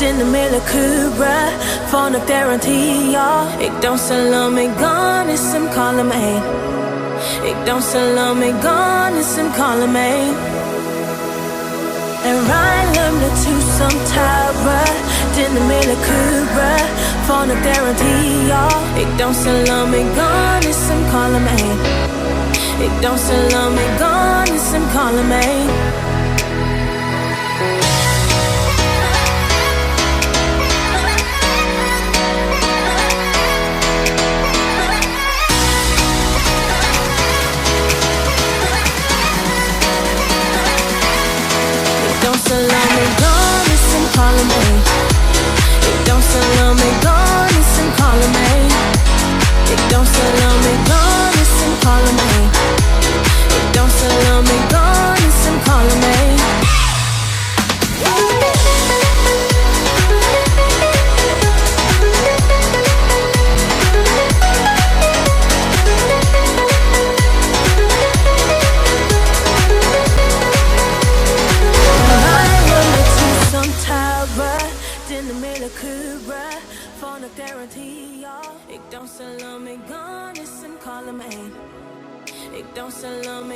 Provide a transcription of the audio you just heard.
denne melde kura får nok garantier. Ik don't sælge mig gone, som kolder mig. Ik don't sælge mig gone, som kolder mig. En regn der tusind terror, denne melde kura får nok garantier. Ik don't sælge mig gone, som kolder mig. Ik don't sælge mig gone, som kolder mig. Calling me. Ik don't sælge mig gone, som kolder mig. Ik don't sælge mig gone, som kolder mig. Ik don't sælge mig gone, som kolder mig. Denne melde kura får nok garantier. Ik don't sælge mig gone, som kolder mig. Ik don't sælge mig